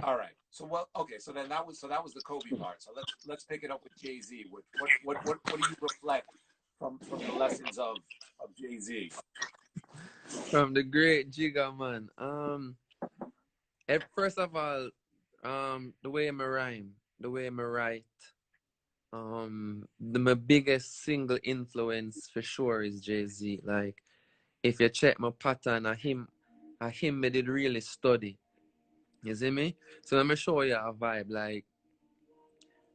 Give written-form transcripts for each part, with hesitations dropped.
All right. So well, okay. So that was the Kobe part. So let's pick it up with Jay Z. What do you reflect from the lessons of Jay Z? From the great Jigga man. First of all, the way I rhyme, the way I write, my biggest single influence for sure is Jay Z. Like, if you check my pattern, a him me did really study. You see me? So let me show you a vibe. Like,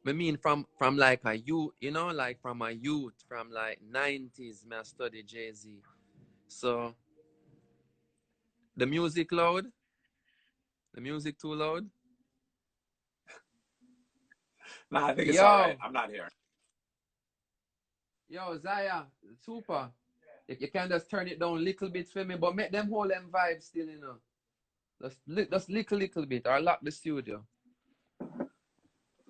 I mean, from like a youth, you know, like from a youth, from like 90s, me I study Jay Z. So the music loud, the music too loud. Nah, I think it's all right. Yo, I'm not hearing. yo, Zaya, super. If you can just turn it down a little bit for me, but make them hold them vibes still, you know. Just little bit, or lock the studio.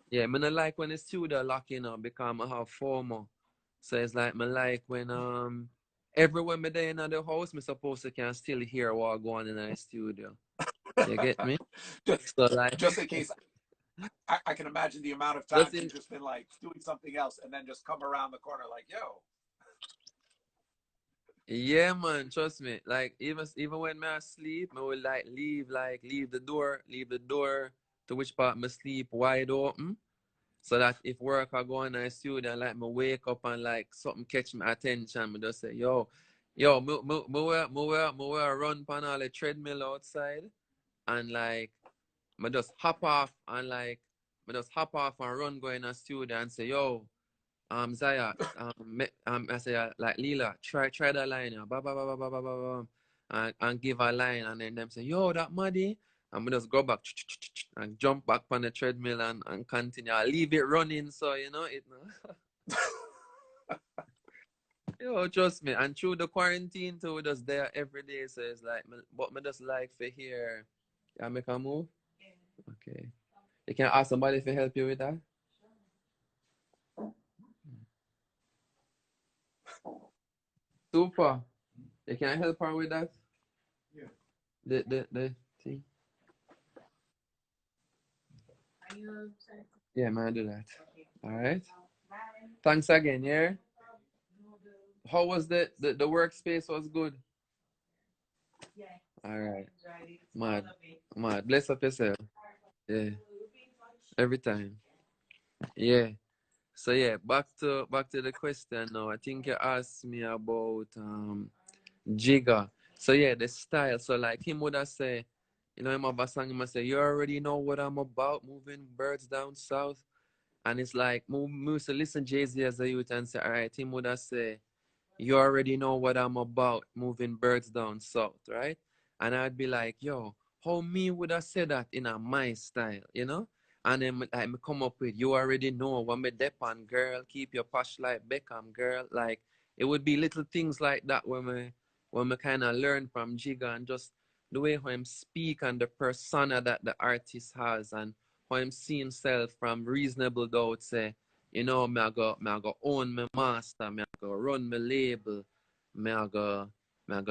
Yeah, me not like when the studio lock, you know, because I have FOMO. So it's like me like when everywhere me there in the house, me supposed to can still hear what going in the studio. You get me? just So like just in case, I can imagine the amount of just times in you've just been like doing something else and then just come around the corner like, yo. yeah man, trust me. Like even when me asleep, me will like leave the door to which part me sleep wide open. So that if work I go in the studio, like me wake up and like something catch my attention, me just say, me will run on all the treadmill outside and like me just hop off and like me just hop off and run go in the studio and say, yo, Zaya, I say like Lila, try that line, yeah, and give a line, and then them say, yo, that muddy, and we just go back and jump back on the treadmill and continue. I leave it running, so you know it. Yo, trust me. And through the quarantine too, we just there every day, so it's like, what me just like for here. Yeah, make a move. Okay, you can ask somebody if help you with that. Super. You can help her with that. The thing. Yeah, man, do that. All right. Thanks again. Yeah. How was the workspace? Was good. All right. Mad, mad. Bless up yourself. Yeah. Every time. Yeah. So yeah, back to the question now. I think you asked me about Jigga. So yeah, the style. So like him would have say, you know, him have a song. Him say, you already know what I'm about. Moving birds down south. And it's like, we used to listen Jay-Z as a youth and say, all right, him would have say, you already know what I'm about, moving birds down south, right? And I'd be like, yo, how me would have said that in a my style, you know? And then I come up with, you already know what me dep on, girl, keep your posh like Beckham, girl. Like, it would be little things like that when we kind of learn from Jigga and just the way how him speak and the persona that the artist has and how him see himself from reasonable doubt, say, you know, me I go own my master, me I go run my label, me I go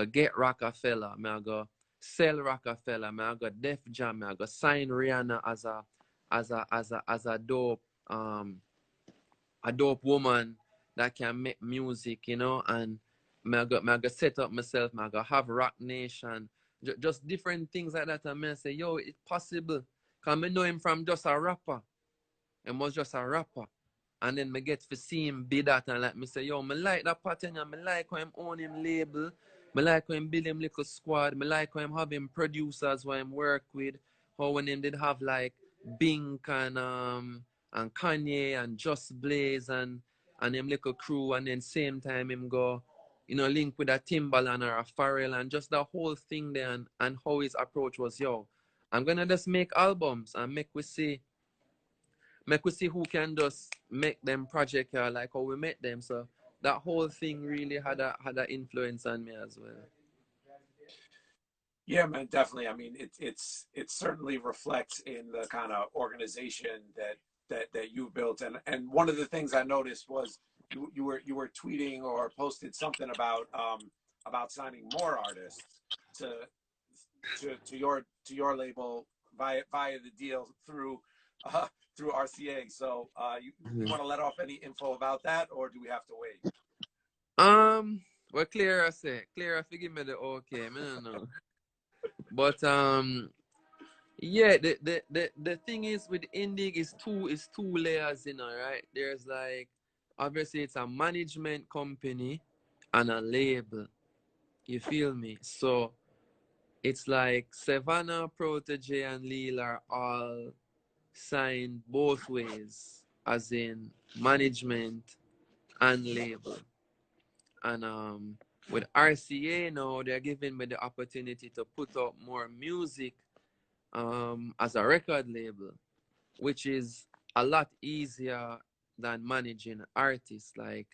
get Rockefeller, me I go sell Rockefeller, me I go Def Jam, me I go sign Rihanna as a dope woman that can make music, you know, and me I go set up myself, me I go have Rock Nation, just different things like that, and me I say, yo, it's possible, cause me know him from just a rapper. He was just a rapper. And then me get to see him be that and like me say, yo, me like that pattern and me like how him own him label. Me like how him build him little squad. Me like how him have him producers who him work with. How when him did have like Bink and Kanye and Just Blaze and him little crew and then same time him go, you know, link with a Timbaland or a Pharrell and just the whole thing there and how his approach was, yo, I'm gonna just make albums and make we see who can just make them project here like how we make them. So that whole thing really had a influence on me as well. Yeah, man, definitely. I mean, it certainly reflects in the kind of organization that you built. And one of the things I noticed was you were tweeting or posted something about signing more artists to to your label via the deal uh, through RCA. So you Mhm. want to let off any info about that, or do we have to wait? Well, Clara, forgive me the okay, man, I don't know. But yeah, the thing is with indie is two layers, right? There's like obviously it's a management company and a label. You feel me? So it's like Savannah, Protoje, and Lil are all signed both ways, as in management and label. And with RCA now, they're giving me the opportunity to put out more music as a record label, which is a lot easier than managing artists. Like,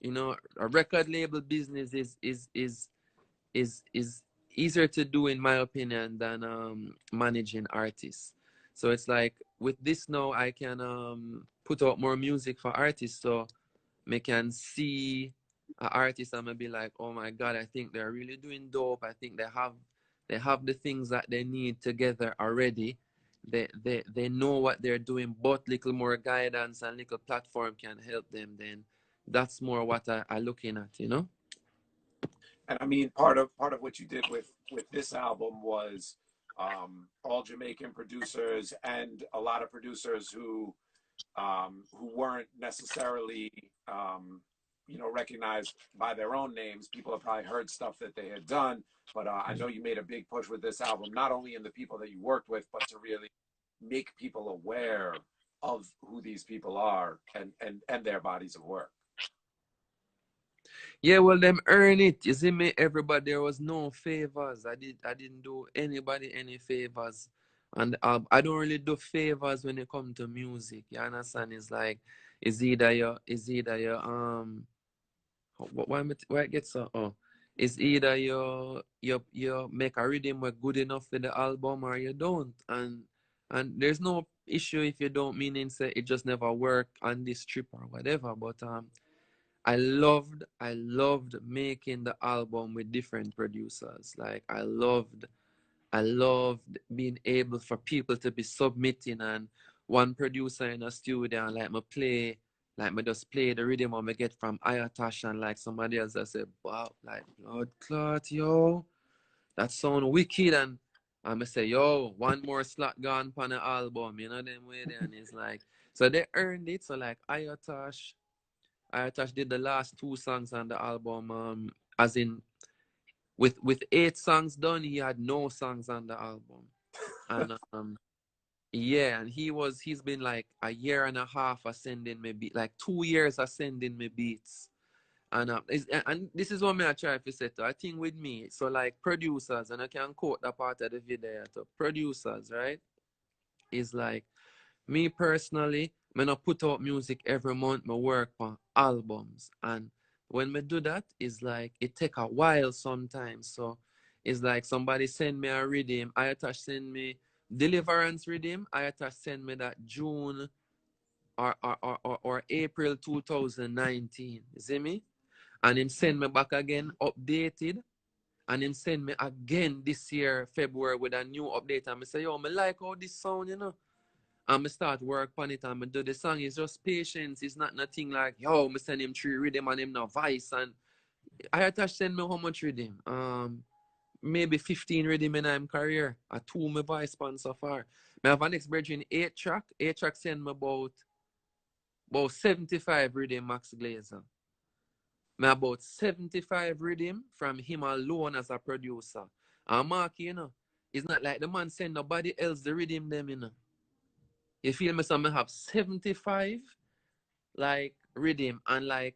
a record label business is easier to do in my opinion than managing artists. So it's like with this now I can put out more music for artists, so me can see an artist and be like, oh my god, I think they're really doing dope. I think they have the things that they need together already. They know what they're doing, but little more guidance and little platform can help them. Then that's more what I looking at. And I mean, part of what you did with this album was all Jamaican producers and a lot of producers who weren't necessarily recognized by their own names. People have probably heard stuff that they had done, but I know you made a big push with this album, not only in the people that you worked with, but to really make people aware of who these people are and their bodies of work. Yeah, well, them earn it. You see me, everybody. There was no favors. I didn't do anybody any favors, and I don't really do favors when it come to music. You understand? It's like, why it gets so? Oh, it's either you make a rhythm work good enough for the album or you don't, and there's no issue if you don't. Meaning say it just never worked on this trip or whatever. But I loved making the album with different producers. Like I loved being able for people to be submitting and one producer in a studio and like me just play the rhythm I get from Ayatash and like somebody else that said, wow, like blood clot, yo, that sound wicked, and I say, yo, one more slot gone on the album, them way there, and it's like so they earned it. So like Ayatash did the last two songs on the album. As in, with 8 songs done, he had no songs on the album, and yeah, and he's been like a year and a half sending me beat, like 2 years sending me beats, and this is what me I try to say to. I think with me, so like producers, and I can quote that part of the video to producers, right? Is like me personally, me not put out music every month. Me work on albums, and when me do that, it's like it take a while sometimes. So it's like somebody send me a rhythm, I attach send me Deliverance rhythm, I attach send me that June or April 2019. You see me? And him send me back again updated. And him send me again this year, February, with a new update. And I say, yo, me like how this sound. And me start work on it and me do the song. It's just patience. It's not nothing like, yo, me send him 3 rhythm and him no voice. And I attach send me how much rhythm? Maybe 15 rhythm in my career. A 2 me voice span so far. Me have an next brethren 8 track. 8 track send me about 75 rhythm Max Glazer. Me about 75 rhythm from him alone as a producer. And Mark, it's not like the man send nobody else the rhythm them. You feel me? So I have 75 like rhythm and like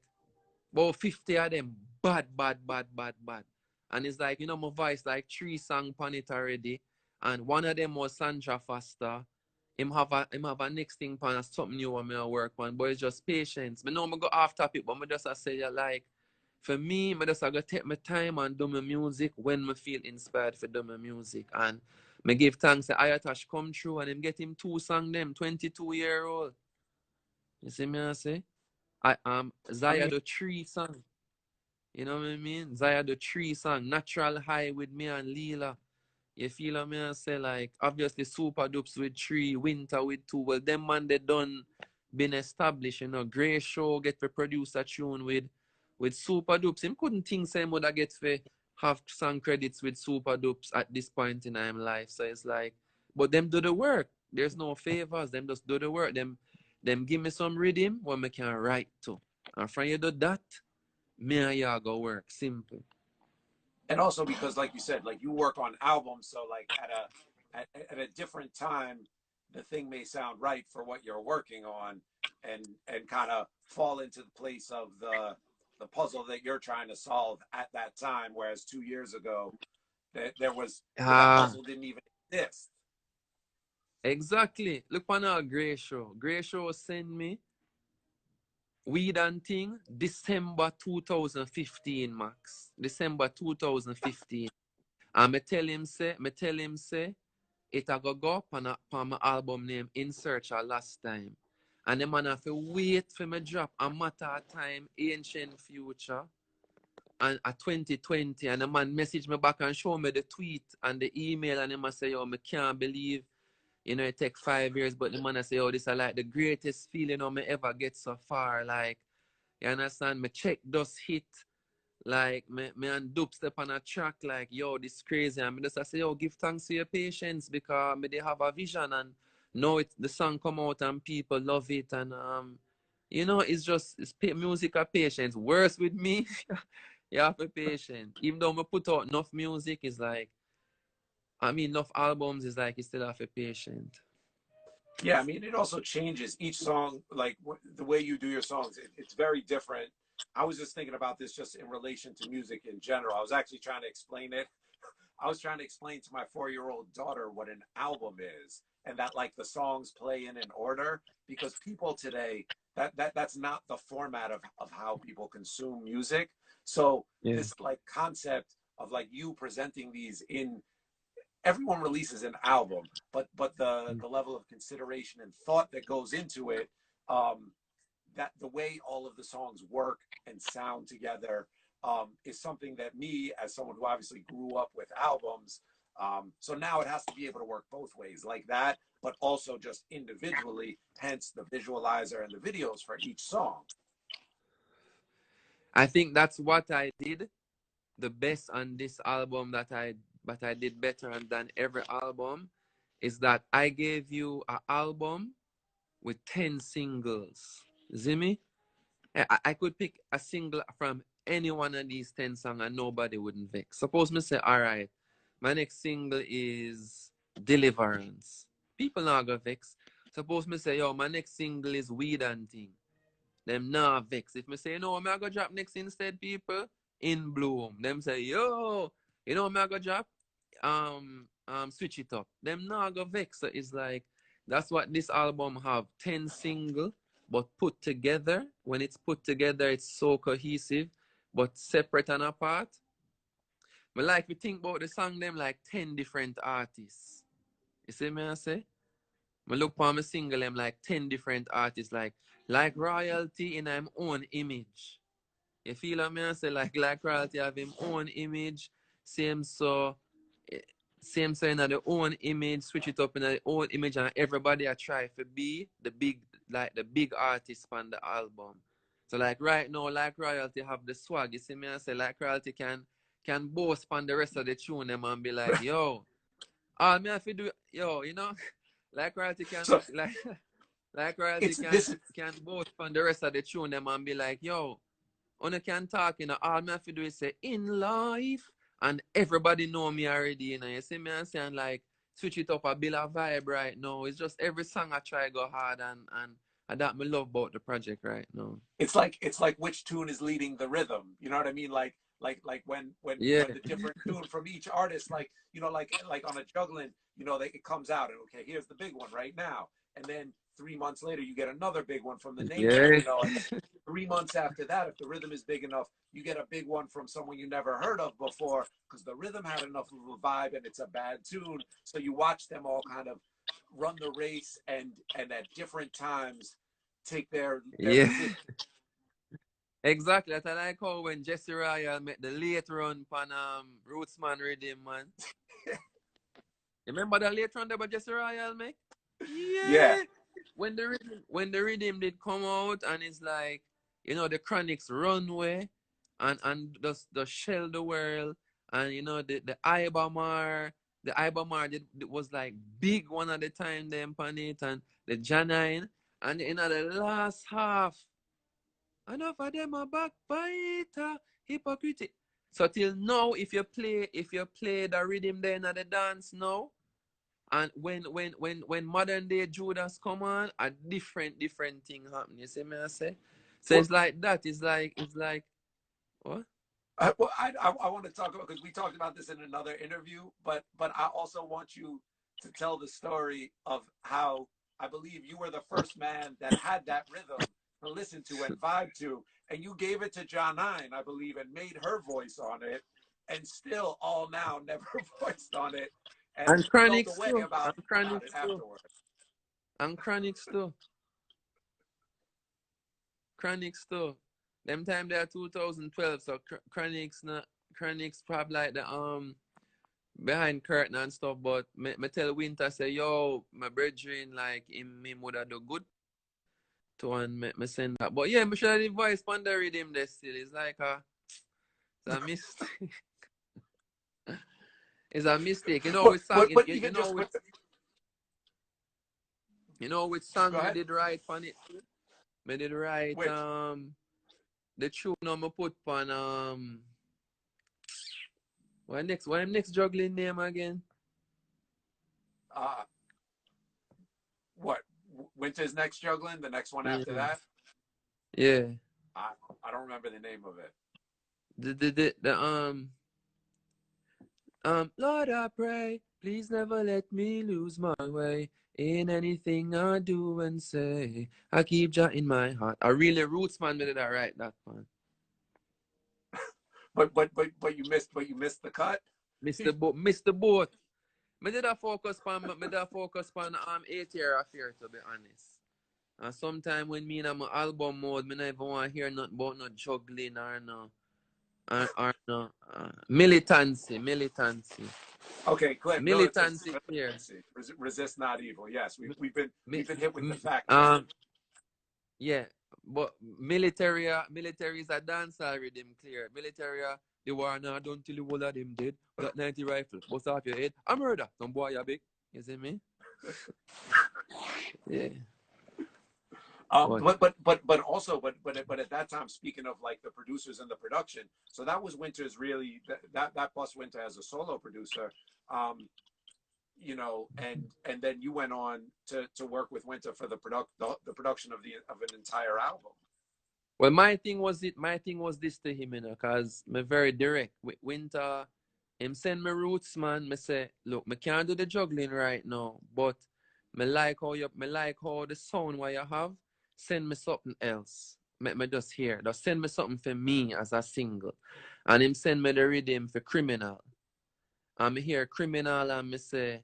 about 50 of them bad, bad, bad, bad, bad. And it's like, my voice like 3 songs on it already. And one of them was Sandra Foster. Him have a next thing pan something new on me I work on. But it's just patience. Me know me go off topic, but me just I say like for me, I just I go take my time and do my music when I feel inspired for do my music. And me give thanks to Ayatash come through and him get him 2 songs them, 22-year-old. You see me I say? I Zaya mean, the 3 song. You know what I mean? Zaya the 3 song. Natural High with me and Leela. You feel what me I say? Like, obviously, Super Dupes with 3, Winter with 2. Well, them man, they done been established, you know. Grey Show get to produce a tune with Super Dupes. Him couldn't think same would I get to have song credits with Super Dupes at this point in time life. So it's like, but them do the work. There's no favors. Them just do the work. Them give me some rhythm where me can write to. And from you do that, me and you go work. Simple. And also because, like you said, like you work on albums, so like at a different time, the thing may sound right for what you're working on, and kind of fall into the place of the puzzle that you're trying to solve at that time. Whereas 2 years ago, there was, that Ah, puzzle didn't even exist. exactly. Look on our Grey Show. Grey Show send me Weed and Thing December 2015, Max. December 2015. And me tell him say, it a go up on my album name In Search of Last Time. And the man have to wait for me drop A Matter of Time, Ancient Future, and a 2020. And the man message me back and show me the tweet and the email, and him a say, yo, me can't believe, you know, it take 5 years, but the man a say, oh, this is like the greatest feeling of me ever get so far. Like, you understand? Me check does hit. Like, me and Dope step on a track, like, yo, this crazy. And me just I say, yo, give thanks to your patience because me they have a vision and know it, the song come out and people love it. And, you know, it's music of patience. Worse with me, you have to be patient. Even though me put out enough music, is like, I mean, enough albums, is like, you still have to be patient. Yeah, I mean, it also changes each song, like the way you do your songs. It's very different. I was just thinking about this just in relation to music in general. I was actually trying to explain it. I was trying to explain to my 4-year-old daughter what an album is, and that like the songs play in an order, because people today, that's not the format of how people consume music. So Yeah. this like concept of like you presenting these in, everyone releases an album, but the level of consideration and thought that goes into it, um, that the way all of the songs work and sound together, is something that me, as someone who obviously grew up with albums, so now it has to be able to work both ways, like that, but also just individually. Hence the visualizer and the videos for each song. I think that's what I did the best on this album that I did better than every album is that I gave you an album with 10 singles. See me? I could pick a single from any one of these 10 songs and nobody wouldn't vex. Suppose me say, all right, my next single is Deliverance. People not gonna vex. Suppose me say, yo, my next single is Weed and Thing. Them not vex. If me say, no, I'm gonna drop next instead, people, In Bloom. Them say, yo, you know, I'm gonna drop, Switch It Up. Them not gonna vex. So it's like, that's what this album have. 10 single, but put together. When it's put together, it's so cohesive, but separate and apart. But like, we think about the song, them like 10 different artists. You see me I say? I look for my single, them like 10 different artists, like royalty in him own image. You feel what I say? Like royalty have him own image, same so eh, same so in the own image, switch it up in the own image, and everybody I try to be the big artist on the album. So like right now, like royalty have the swag. You see me I say like royalty can boast on the rest of the tune them and be like, yo, all me have to do, yo, you know, like royalty can So like like royalty it's can this. can both from the rest of the tune them and be like, yo, on can talk, you know, all me have to do is say in life and everybody know me already, you know. You see me and saying like switch it up a bit of vibe right now. It's just every song I try go hard and that me love about the project right now. It's like which tune is leading the rhythm, you know what I mean? Like Yeah, when the different tune from each artist, like, like on a juggling, it comes out, and okay, here's the big one right now, and then 3 months later you get another big one from the nation, yeah, and then 3 months after that, if the rhythm is big enough, you get a big one from someone you never heard of before, because the rhythm had enough of a vibe and it's a bad tune. So you watch them all kind of run the race, and at different times take their yeah. position. Exactly. That's like how when Jesse Royal made the late run pan Rootsman Rhythm, man. Remember that later on there about Jesse Royal, mate? Yeah. Yeah. When the rhythm did come out and it's like, the Chronics runway and the Shell the World and the Ibamar was like big one at the time them pan it and the Janine and the last half enough of them are backbiter hypocrite. So till now if you play the rhythm then at the dance now and when modern day Judas come on, a different thing happen. You see me I say? So Well, it's like that. It's like what? well, I want to talk about, because we talked about this in another interview, but I also want you to tell the story of how I believe you were the first man that had that rhythm to listen to and vibe to, and you gave it to John Nine, I believe, and made her voice on it, and still all now never voiced on it, and And felt Chronics a way too. about And about it Chronics too. afterward. And Chronics too. Chronics too. Them time they are 2012, so Chronics not Chronics probably like the behind curtain and stuff, but me tell Winter say, yo, my brethren, like him would have do good to and me send that. But yeah, me should have the voice on the rhythm there still. It's a mistake. It's a mistake. With song But you even know just with with with go song me ahead. did write on it. Me did write Which the tune me put on what next juggling name again? uh what Winter's next juggling, the next one after Yeah. that. Yeah. I I don't remember the name of it. The Lord, I pray, please never let me lose my way in anything I do and say. I keep Jah in my heart. I really roots man did I write that man. But you missed the cut. Mr. Boat. Me did a focus on 8 year affair to be honest. And sometime when me in my album mode, me never want to hear nothing about no juggling or no militancy. Okay, Glenn, militancy, Militancy here. resist not evil. Yes, Mi, we've been hit with the mi, facts here. um, yeah, but military is a dancer rhythm clear. Military, the war now done till the whole of them dead. Got 90 rifle, bust off your head. I murder. Some boy you big. You see me? Yeah. What? But at that time, speaking of like the producers and the production, so that was Winter's really that plus Winter as a solo producer. Um, and then you went on to work with Winter for the production of an entire album. Well, my thing was this to him, cause me very direct. With Winter, him send me roots, man. Me say, look, me can't do the juggling right now, but me like how the sound what you have. Send me something else. Me just hear. Just send me something for me as a single, and him send me the rhythm for Criminal. And me hear Criminal, and me say,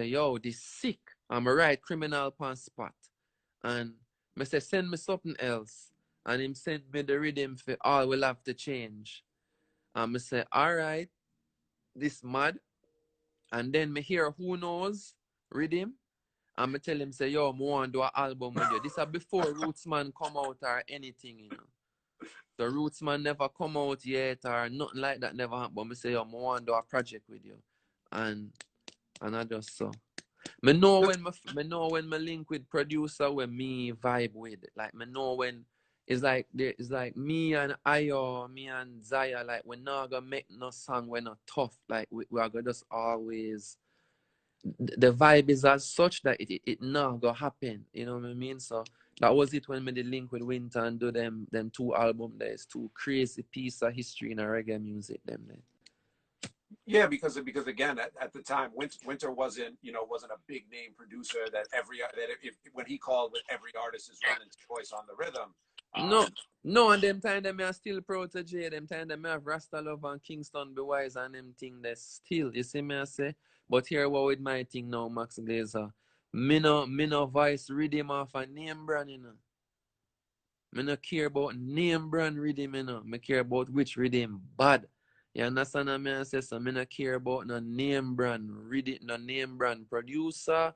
yo, this sick. I'm a right Criminal pan spot. And me say, send me something else. And him send me the rhythm for all will have to change. And me say, all right, this mad. And then me hear Who Knows rhythm. And me tell him, say, yo, I want to do an album with you. This is before Rootsman come out or anything. The Rootsman never come out yet or nothing like that never happened. But me say, yo, I want to do a project with you. And I just so. Me know when me link with producer when me vibe with. Like me know when it's like me and Ayo, me and Zaya, like we not gonna make no song when not tough. Like we are gonna just always the vibe is as such that it not gonna happen. You know what I mean? So that was it when me did link with Winter and do them two album there's two crazy piece of history in a reggae music them there. Yeah, because again, at the time, Winter wasn't a big name producer that if when he called with every artist is running choice on the rhythm. No, no, and them time them are still Protoje, them time them have Rasta Love and Kingston Be Wise and them thing they still, you see me I say? But here what with my thing now, Max Glazer. Me no voice rhythm off a name brand. Me no care about name brand rhythm, Me care about which rhythm bad. You understand what I say? So I don't care about no name brand, read it, no name brand producer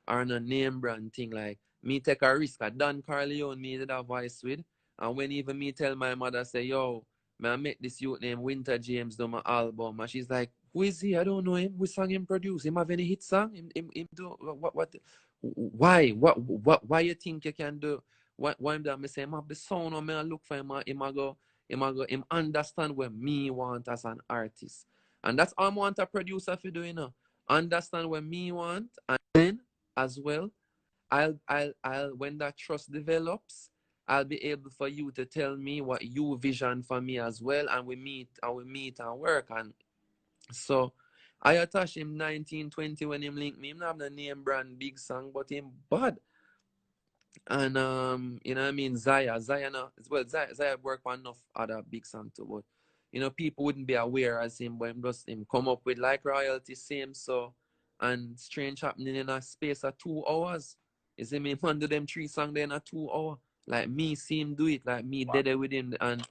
or no name brand thing. Like me take a risk. I Don Carleone me did a voice with. And when even me tell my mother say, yo, man, I make this youth named Winter James do my album. And she's like, who is he? I don't know him. Which song him produce? Him have any hit song? Him do what why? Why you think you can do why him that me say him have the sound or me I look for him, him understand what me want as an artist. And that's all I want a producer to do, you know. Understand what me want, and then as well, I'll when that trust develops, I'll be able for you to tell me what you vision for me as well, and we meet and work. And so I attach him 1920 when him link me. Him not have the name brand big song, but him bad. And you know what I mean, Zaya no, well Zaya work on enough other big song too, but you know people wouldn't be aware as him, but him come up with like royalty same so and strange happening in a space of 2 hours. You see me man do them 3 songs there in a 2 hour. Like me see him do it, like me Wow. dead there with him and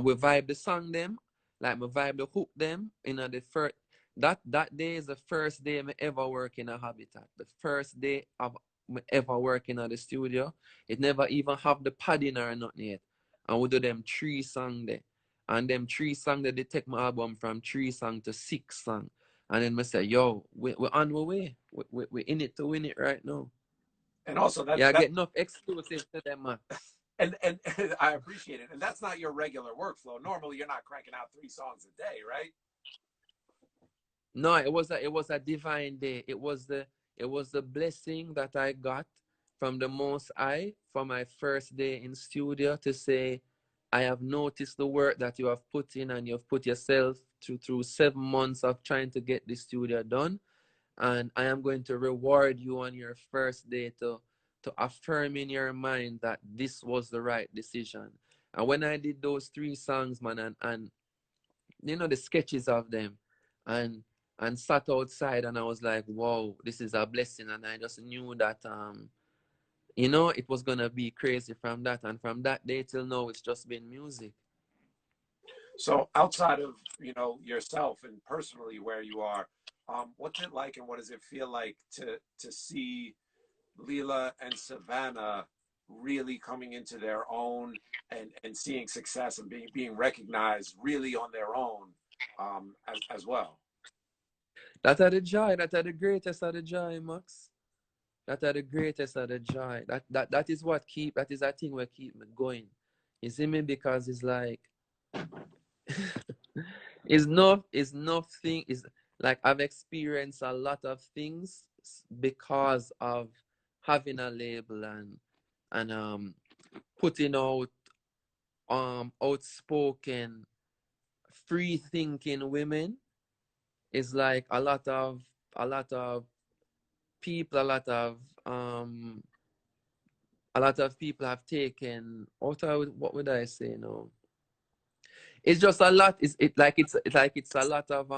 we vibe the song them, like me vibe the hook them in the first that day is the first day me ever work in a habitat. The first day of me ever working at the studio. It never even have the padding or nothing yet. And we do them 3 songs there. And them 3 songs they take my album from 3 songs to 6 songs. And then I say, yo, we're on our way. We're in it to win it right now. And also Yeah, I that get enough exclusive to them, man. and I appreciate it. And that's not your regular workflow. Normally, you're not cranking out 3 songs a day, right? No, it was a divine day. It was the blessing that I got from the Most High for my first day in studio to say, I have noticed the work that you have put in and you've put yourself through 7 months of trying to get the studio done. And I am going to reward you on your first day to affirm in your mind that this was the right decision. And when I did those 3 songs, man, and you know the sketches of them and sat outside and I was like, wow, this is a blessing. And I just knew that it was gonna be crazy from that. And from that day till now it's just been music. So outside of yourself and personally where you are, what's it like and what does it feel like to see Leela and Savannah really coming into their own and seeing success and being recognized really on their own as well? That are the joy, that are the greatest of the joy, Max. That are the greatest of the joy. That is what keep that is a thing what keep me going. You see me? Because it's like it's nothing is like I've experienced a lot of things because of having a label and putting out outspoken free thinking women is like a lot of people um a lot of people have taken what would I say now, it's just a lot. It's a lot of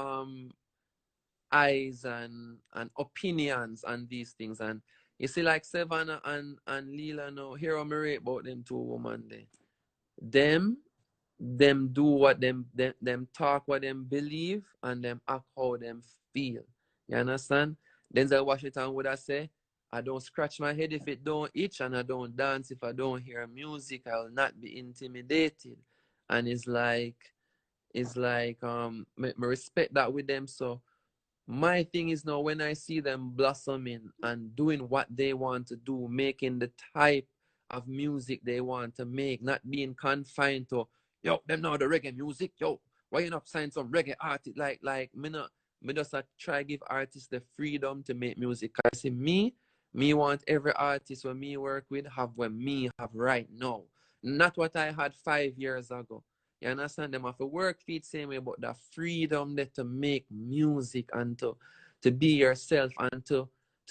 eyes and opinions on these things. And you see, like Savannah and Leela now, here I'm rate about them 2 women there. Them them do what them talk what them believe and them act how them feel. You understand? Denzel Washington would have say, I don't scratch my head if it don't itch, and I don't dance if I don't hear music. I will not be intimidated. And it's like me respect that with them. So my thing is now when I see them blossoming and doing what they want to do, making the type of music they want to make, not being confined to, yo, them now the reggae music, yo, why you not sign some reggae artist? Me just try give artists the freedom to make music. I see me want every artist when me work with have what me have right now. Not what I had 5 years ago. You understand? Them have to work feet same way, but the freedom there to make music and to be yourself and to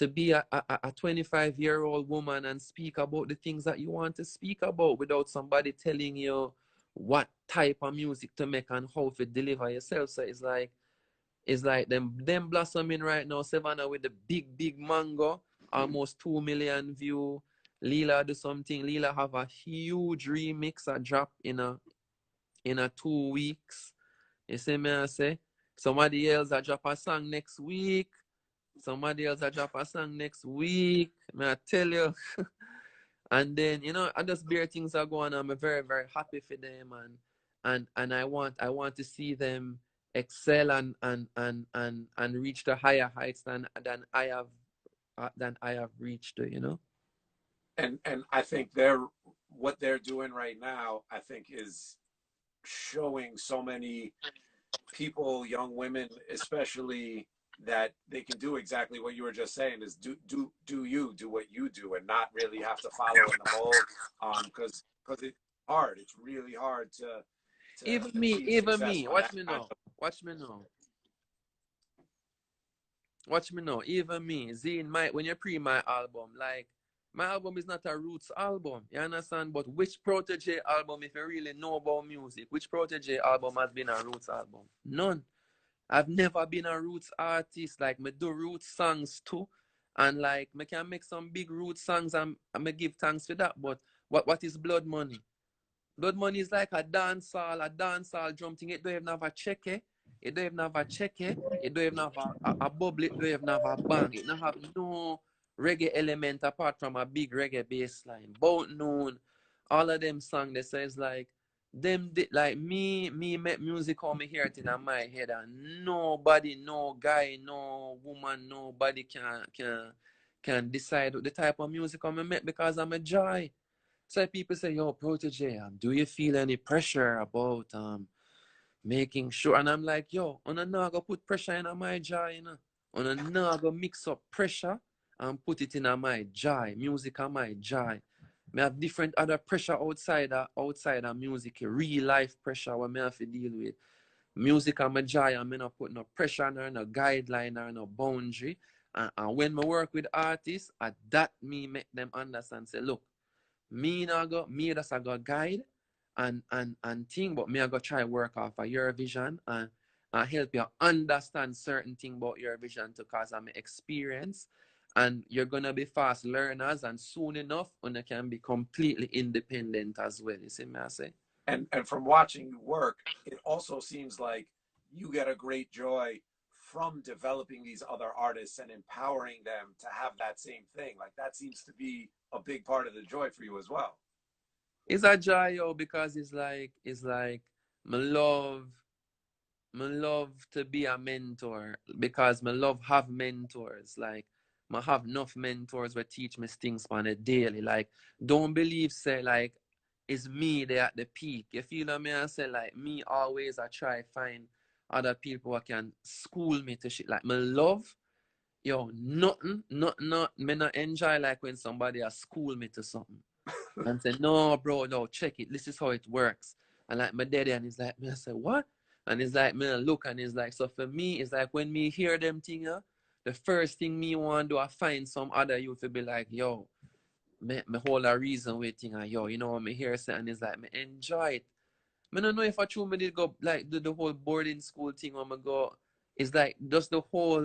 be a 25-year-old woman and speak about the things that you want to speak about without somebody telling you what type of music to make and how to deliver yourself. So it's like them blossoming right now. Savannah with the big mango, almost 2 million view. Leela do something. Leela have a huge remix, a drop in a 2 weeks. You see me I say? Somebody else I drop a song next week. Somebody else I drop a song next week. May I tell you? And then, you know, I just bare things are going on. I'm very, very happy for them, and I want to see them excel and reach the higher heights than I have reached, you know. And I think what they're doing right now, I think, is showing so many people, young women especially, that they can do exactly what you were just saying, is do what you do and not really have to follow in the mold, because it's hard. It's really hard to achieve Even success me. on that Watch me kind now. of. Watch me now. Watch me now. Even me. Zine, when you pre my album, like my album is not a roots album. You understand? But which Protoje album, if you really know about music, which Protoje album has been a roots album? None. I've never been a roots artist. Like me do roots songs too. And like me can make some big roots songs and me give thanks for that. But what is blood money? Blood money is like a dancehall drum thing. It don't even have a check, eh? It don't even have a check, eh? It don't even have a bubble. It don't even have a bang. It don't have no reggae element apart from a big reggae bass line. Bout noon, all of them songs, they say it's like like me make music how me hear it in my head, and nobody, no guy, no woman, nobody can decide the type of music I make because I'm a joy. So people say, yo, Protege, do you feel any pressure about making sure? And I'm like, yo, on a now go put pressure in my jaw, you know. On a now go mix up pressure and put it in my jaw. Music on my jaw. Me have different other pressure outside of music, real life pressure what me have to deal with. Music on my jaw, I'm not put no pressure or no guideline or no boundary. And when I work with artists, at that me make them understand, say, look, me that's a go guide and think, but me I go try work off of your vision and help you understand certain thing about your vision to cause I'm experience, and you're gonna be fast learners, and soon enough when you can be completely independent as well. You see me I say? And from watching you work, it also seems like you get a great joy from developing these other artists and empowering them to have that same thing. Like that seems to be a big part of the joy for you as well. It's a joy, yo, because it's like me love to be a mentor because me love have mentors. Like me have enough mentors who teach me things on a daily. Like don't believe say like it's me there at the peak. You feel what I mean? I say like me always I try find other people who can school me to shit. Like me love, yo, nothing, me not enjoy like when somebody has school me to something and say, no, bro, no, check it. This is how it works. And like my daddy, and he's like, me, I say, what? And he's like, me, look, and he's like, so for me, it's like when me hear them thing, the first thing me want to do, I find some other youth to be like, yo, me hold a reason waiting, and yo, you know what me hear say, and it's like, me enjoy it. Me don't know if I true me did go like do the whole boarding school thing when me go. It's like just the whole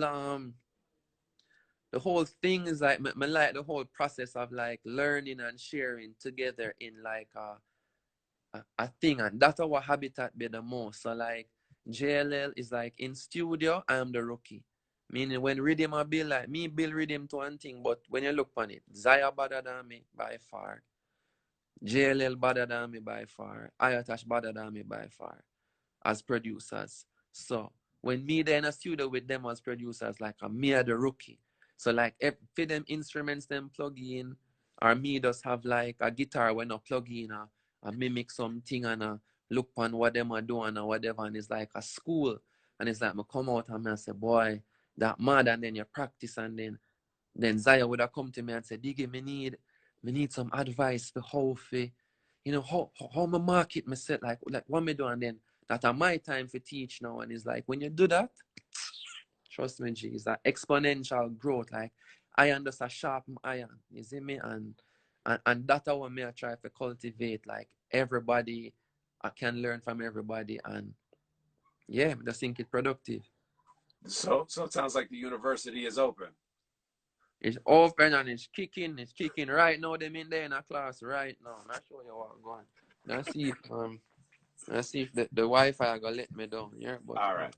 thing is like me like the whole process of like learning and sharing together in like a thing, and that's our habitat be the most. So like JLL is like in studio, I am the rookie. Meaning when rhythm I build like me build rhythm to one thing, but when you look on it, Zaya better than me by far. JLL better than me by far. Ayatash better than me by far as producers. So when me there in a studio with them as producers, like I'm me are the rookie. So like if for them instruments them plug in, or me just have like a guitar when I plug in a mimic something and look on what them are doing or whatever, and it's like a school. And it's like me come out and I say, boy, that mad, and then you practice, and then Zaya would have come to me and said, Diggy, me need some advice for how for, how my market myself, like what me do, and then that are my time for teach now. And it's like when you do that, trust me, G, it's that exponential growth. Like iron just a sharpen iron. You see me? And that's how me I try to cultivate. Like everybody, I can learn from everybody, and yeah, I just think it's productive. So it sounds like the university is open. It's open and it's kicking. It's kicking right now. Them in there in a class right now. Not sure you what going. Let's see. I see if the Wi-Fi gonna let me down here, but All right.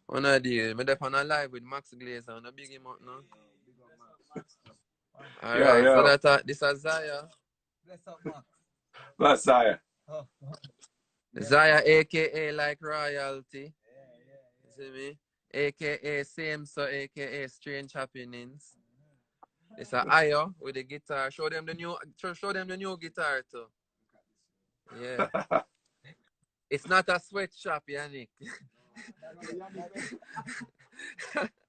one idea. Me def on a live with Max Glazer on a big him up now. All Yo, right, so yo. that this is Zaya. Bless Saya. Zaya, aka like royalty. You see me? AKA same so AKA strange happenings. It's a Ayo with the guitar. Show them the new guitar too. Yeah. It's not a sweatshop, Yannick.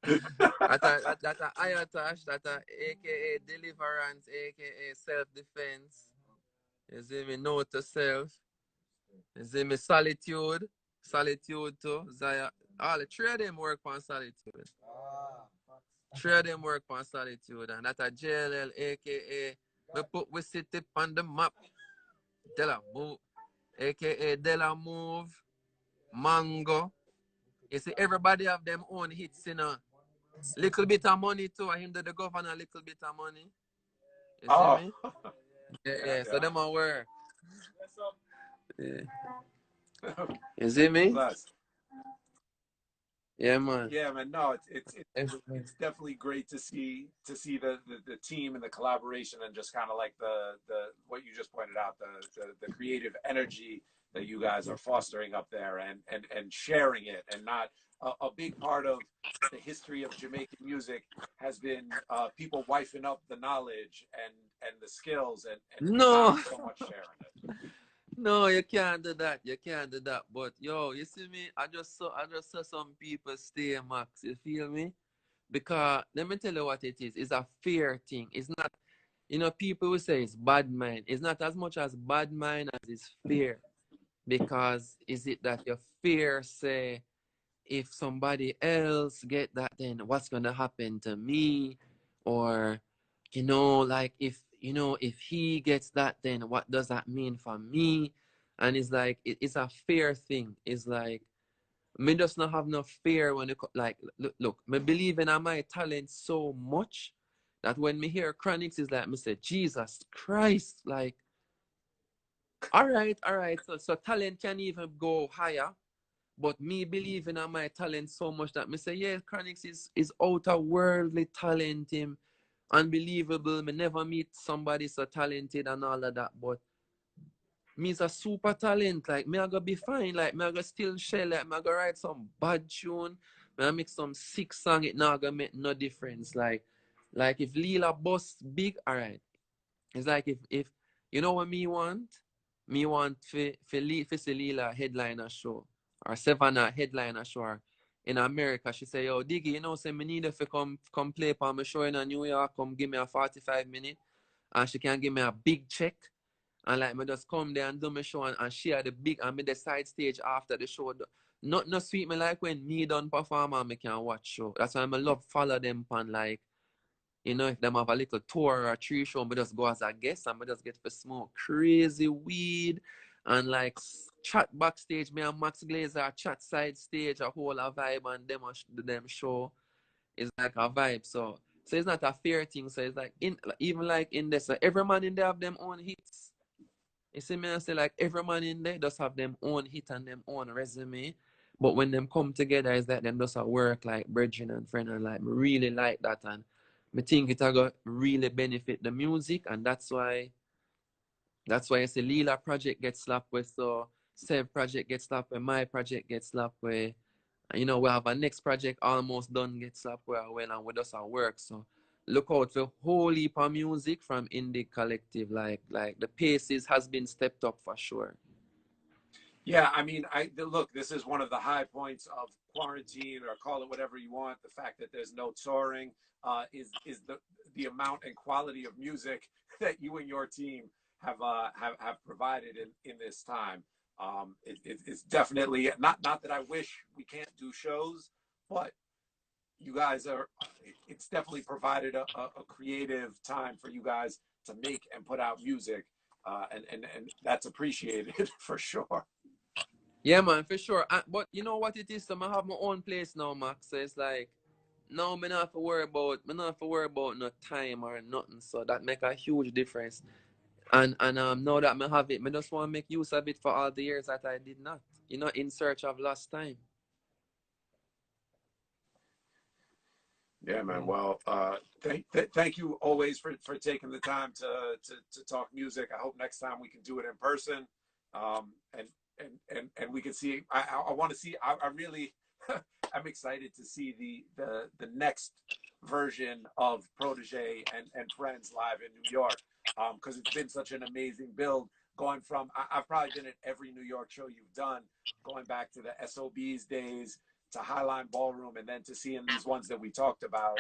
that a Ayotash, that a AKA deliverance, AKA self-defense. You see me? Note to self. You see me? Solitude. Solitude too. Zaya. All the three of them work on solitude. Three of them work on solitude. And that a JLL, aka we sit it on the map. Della move. AKA Della move. Mango. You see, everybody have them own hits, you know. Little bit of money too. I him do the governor little bit of money. You see Oh. me? Yeah, Yeah, yeah. So yeah. them are work. Yeah. You see me? Bless. Yeah, man. Yeah, man. No, Everybody. it's definitely great to see the team and the collaboration and just kind of like the what you just pointed out, the creative energy that you guys are fostering up there and sharing it, and not a big part of the history of Jamaican music has been people wifing up the knowledge and the skills and not No, so much sharing it. no, you can't do that. You can't do that. But yo, you see me? I just saw some people stay, Max. You feel me? Because let me tell you what it is. It's a fear thing. It's not, people will say it's bad mind. It's not as much as bad mind as it's fear. Because is it that your fear say if somebody else get that, then what's gonna happen to me? Or, like if he gets that, then what does that mean for me? And it's like it's a fear thing. It's like me just not have no fear when like look, me believe in my talent so much that when me hear chronics is like me say, Jesus Christ, like all right, so talent can even go higher. But me believing in my talent so much that me say, yeah, Chronix is outer worldly talent, him unbelievable. Me never meet somebody so talented and all of that. But me's a super talent. Like me I gonna be fine. Like me I gonna still share. Like me I gonna write some bad tune. Me I make some sick song. It not gonna make no difference. Like if Lila bust big, all right. It's like if you know what me want? Me want for Lila headliner show or Savannah headliner show in America. She say, yo, Diggy, say me need her to come play for my show in New York, come give me a 45 minute and she can give me a big check. And like me just come there and do my show and share the big and me the side stage after the show. Not no sweet me like when me done perform and me can watch show. That's why I love follow them on like if them have a little tour or a tree show, me just go as a guest and me just get to smoke crazy weed and like chat backstage. Me and Max Glazer chat side stage, a whole a vibe and them show is like a vibe. So it's not a fair thing. So it's like even like in this, so every man in there have them own hits. You see me, I say like every man in there just have them own hit and them own resume. But when them come together, is that them just a work like brethren and friend and like me really like that and me think it a go really benefit the music and that's why I say Lila project gets slapped with, so Sev project gets slapped with, my project gets slapped with. And, we have a next project almost done get slapped with well and we just our work. So look out for whole heap of music from Indie Collective. Like the paces has been stepped up for sure. Yeah, I mean, look. This is one of the high points of quarantine, or call it whatever you want. The fact that there's no touring is the amount and quality of music that you and your team have provided in this time. It's definitely not that I wish we can't do shows, but you guys are. It's definitely provided a creative time for you guys to make and put out music, and that's appreciated for sure. Yeah, man, for sure. But you know what it is? So I have my own place now, Max. So it's like no, me not have to worry about no time or nothing. So that make a huge difference. And now that me have it, me just want to make use of it for all the years that I did not. In search of lost time. Yeah, man. Yeah. Well, thank you always for taking the time to talk music. I hope next time we can do it in person, and and we can see. I want to see. I really, I'm excited to see the next version of Protoje and Friends live in New York, because it's been such an amazing build. Going from I've probably been at every New York show you've done, going back to the SOBs days to Highline Ballroom, and then to seeing these ones that we talked about.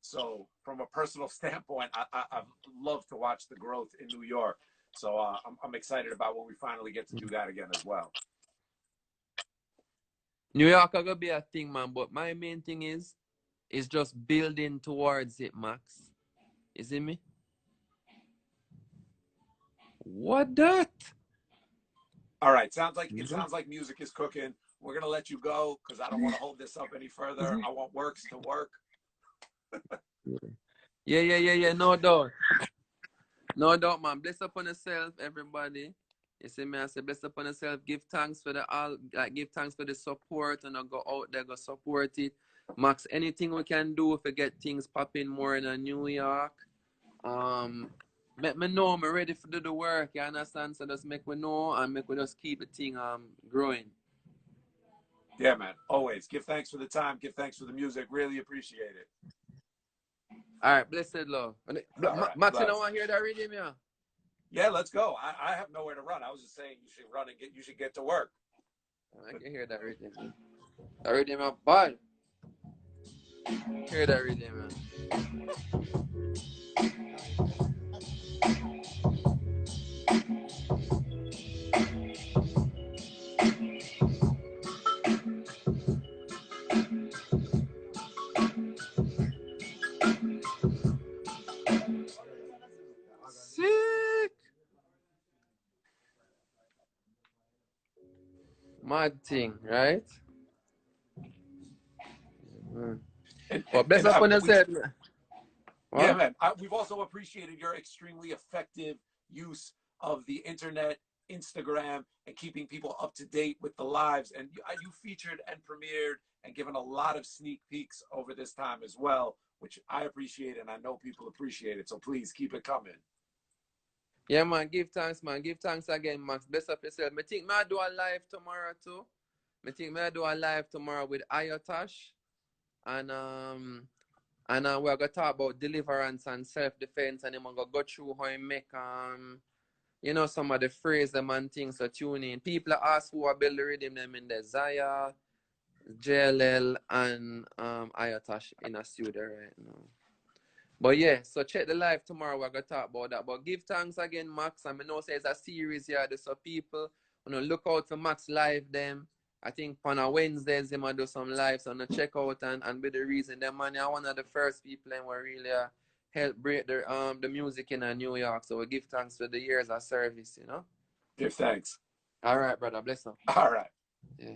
So from a personal standpoint, I've loved to watch the growth in New York. So I'm excited about when we finally get to do that again as well. New York are gonna be a thing, man. But my main thing is just building towards it, Max. You see me? What that? All right, sounds like music is cooking. We're gonna let you go because I don't want to hold this up any further. I want Works to work. Yeah. No doubt. No doubt, man. Bless upon yourself, everybody. You see me? I say bless upon yourself. Give thanks for the all. Like give thanks for the support, and I go out there, go support it. Max, anything we can do to get things popping more in New York. Let me know I'm ready to do the work. You understand? So just make me know and make we just keep the thing growing. Yeah, man. Always give thanks for the time. Give thanks for the music. Really appreciate it. All right, blessed love. All right, Max, you don't bless. want to hear that rhythm, yeah? Yeah, let's go. I have nowhere to run. I was just saying you should run and get. You should get to work. I can hear that rhythm. That rhythm, bad. Hear that rhythm, man. Sick. Mad thing, right? Mm. And But bless and up on we yourself. Yeah, What? man. We've also appreciated your extremely effective use of the internet, Instagram, and keeping people up to date with the lives. And you featured and premiered and given a lot of sneak peeks over this time as well, which I appreciate and I know people appreciate it. So please keep it coming. Yeah, man. Give thanks, man. Give thanks again, Max. Bless up yourself. Me think me I do a live tomorrow too. Me think me I do a live tomorrow with Ayotash. And we're gonna talk about deliverance and self-defense, and I'm gonna go through how he make some of the phrase them and things. So tune in. People ask who are build the rhythm them in the Zaya, JLL, and Ayotash in a studio right now. But yeah, so check the live tomorrow. We're gonna talk about that. But give thanks again, Max. I know say it's a series here, so people look out for Max live them. I think on a Wednesdays they might do some live, so check out and be the reason. Them man are one of the first people and we really help break the music in New York. So we give thanks for the years of service. Give thanks. All right, brother. Bless up. All right. Yeah.